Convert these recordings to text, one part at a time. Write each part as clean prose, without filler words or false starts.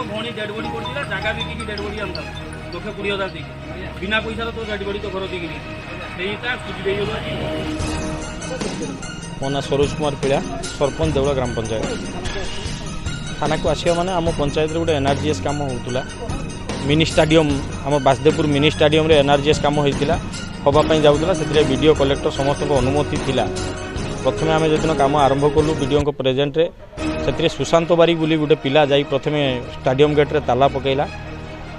भौणी dead body कर जगह बिकी डेड बॉडी आमता 1,20,000 दी बिना पैसा तो डेड बॉडी तो घर दी मो ना सरोज कुमार पिला सरपंच देवला ग्राम पंचायत थाना को आसिया माने आम पंचायत रे गोटे एनआरजीएस काम होतुला मिनी स्टाडियम आम बासदेवपुर मिनी स्टाडियम रे एनआरजीएस काम होइतिला हवा पई जाउतला सेतिरे वीडियो कलेक्टर समस्त को अनुमति थिला प्रथमे आमे जदिन काम आरंभ कलु वीडियो को प्रेजेंट रे सेतिरे सुशांत बारी बोली गोटे पिला जाई प्रथमे स्टाडियम गेट रे ताला पकेइला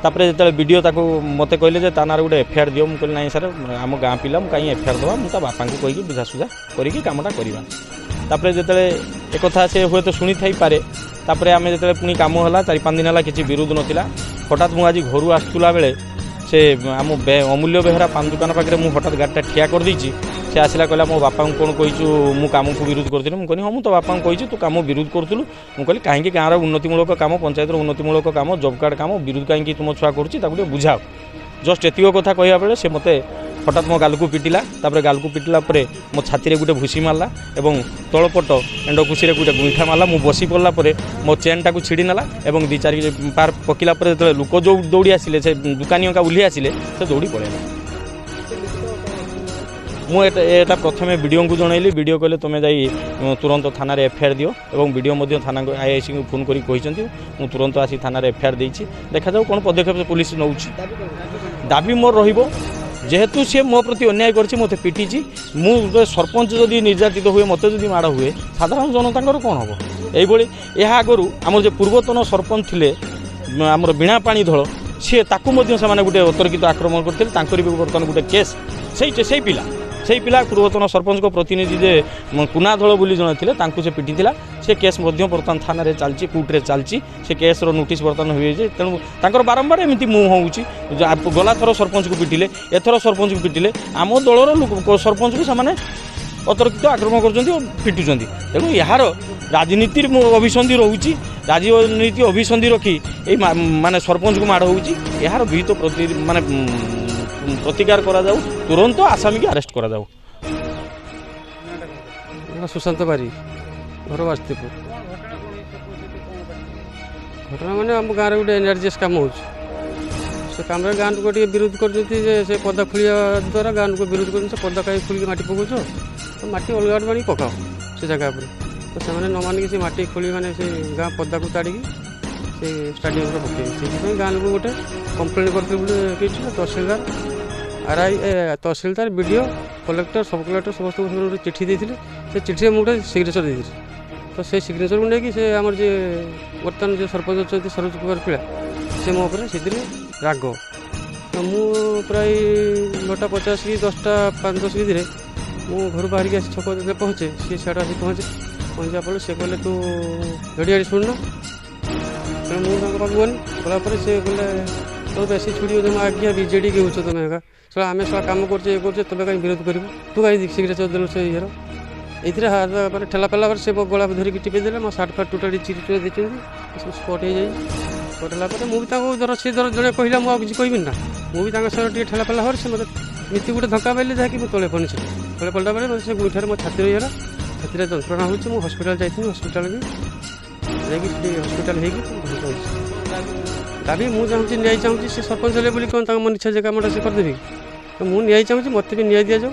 तापर जो वीडियो ताको मते कहले जे तानार गोटे एफआईआर दियो मुझे ना सर आम गाँ पिला कहीं एफआईआर दवा मुझे बापा को कहीकि बुझासुझा करी कामटा करवा तापर जो एक कथा से हुए तो शुणी थी पारे तापर आम जो पुणी कम है 4-5 दिन है किसी विरोध नाला हठात मुझे आज घर आसला बेले से आम अमूल्य बेहरा पान दुकान पाखे मुझे हठात गाड़ीटा ठिया कर देछि से आसला कहला मो बापा को कौन कहीचु मु काम को विरोध करी मुझे हाँ तो बापा को तू काम विरोध करूँ मुझे कहीं गाँव उन्नतिमूलक काम पंचायत उन्नतिमूलक काम जॉब कार्ड काम विरोध कहीं तुम छुआ कर बुझाओ जस्ट एतिक कथा कहवा बेले से मत हठात मो गाल को पिटिला तापर गाल को पिटिला मो छाती गोटे भूसी मारला और तलपट एंड खुशी गोटे गुंठा मारला मु बसी पड़ला मो चेनटा को छिड़ी नाला और 2-4 पार पकिला जो लोक जो दौड़ी आसिले से दुकानी का उल्ली आसिले से दौड़ी पड़ेगा मुझे प्रथम वीडियो को जनइली वीडियो कहले तुम जाई तुरंत थाना रे एफआईआर दियो और वीडियो थाना आईआईसी को फोन करी मुझे तुरंत आसी थाना रे एफआईआर देछि देखा जाऊ कौन पदक्षेप पुलिस नौ दाबी मोर रहिबो जेहेतु सी मो प्रति अन्याय करछि मते पिटिछि मु सरपंच जदि निर्यातित हुए मते जदि माड़ हुए साधारण जनता कौन हम यही आगु आम जो पूर्वतन सरपंच थिले आमर बीणा पाणी धल सी गोटे अतर्कित आक्रमण करते भी बर्तमान गोटे केस से पिला पूर्वतन सरपंच को प्रतिनिधि जे कुना धल बोली जन थे से पिटी से केस बर्तमान थाना रे चलती कोर्टे चलती से केस नोटिस बर्तमान हुए तेणु बारंबार एमती मुँह हूँ गला थर सरपंच को पिटिले एथर सरपंच को पिटिले आम दलर लोक सरपंच को से अतर्कित आक्रमण कर पिटुंट तेणु यार राजनीति अभिसंधि रोचे राजनीति अभिसंधि रखी माने सरपंच को माड़ होर विहित प्रति माने प्रतिकार करा जाऊ तुरंत आसामी की अरेस्ट करा जाऊ। सुशांत बारी घर बासदेवपुर घटना माने आम गाँव गोटे एनआरजीएस काम हो कम गाँ को विरोध कर पदा खोलिया द्वारा गाँ को विरोध कर पदा कहीं खोल माटी पकाच तो माटी अलग बाणी पकाओ से जगह पर तो से न मानिक से माटी खोली मैंने से गाँ पदा को ताड़ी से स्टाडियम पकड़े गाँ लोग गोटे कम्प्लेन करते तहसीलदार आरआई तहसीलदार बीडीओ कलेक्टर सब कलेक्टर समस्त गोटे चिठी देते से चिठी मुझे सिग्नेचर देती तो से सिग्नेचर को लेकिन से आम जे बर्तमान जो सरपंच अच्छा सरोज कुमार पिला से मो राग तो मु प्राय 9:50 कि 10:05-10 भितर मु घर बाहर आसी छक पहुँचे सी सीआड़े आसी पहुँचा पड़े से कहले तू हेड़ी शुणुन तेणु मुझे पाक गनी गलापर से कहले तो बेसी छुड़ी तुम आज्ञा बीजेडी के हो तुम एका सर आम सब कम कर तुम कहीं विरोध कर तू कहीं सिग्नेचर देलु से यार ये हाथ ठेला पेला से गला धरिकी टिपे देले मो सार्ट फार्ट टोटाली चिरी चुरी देते स्पट हो जाए स्पट है मुझे धर सी धर जड़े कहला मुझे किसी कहबी ना मुझे सह ठेला पेला हो से मतलब नीति गोटे धक्का पाइले जहाँकि मुझे तले पड़े तले पड़ा बेले से गुइठार मो छाती रहीगला छाती जंत्रणा हो हस्पिटाल जाइए हस्पिटाल भी हस्पिटाल हो दाबी मुझे चाहूँगी न्याय चाहूँगी से सरपंच बोली कौन मो इच्छा जगह कमटा से करदेवी तो मुझे न्याय चाहूँगी मत भी न्याय दि जाऊ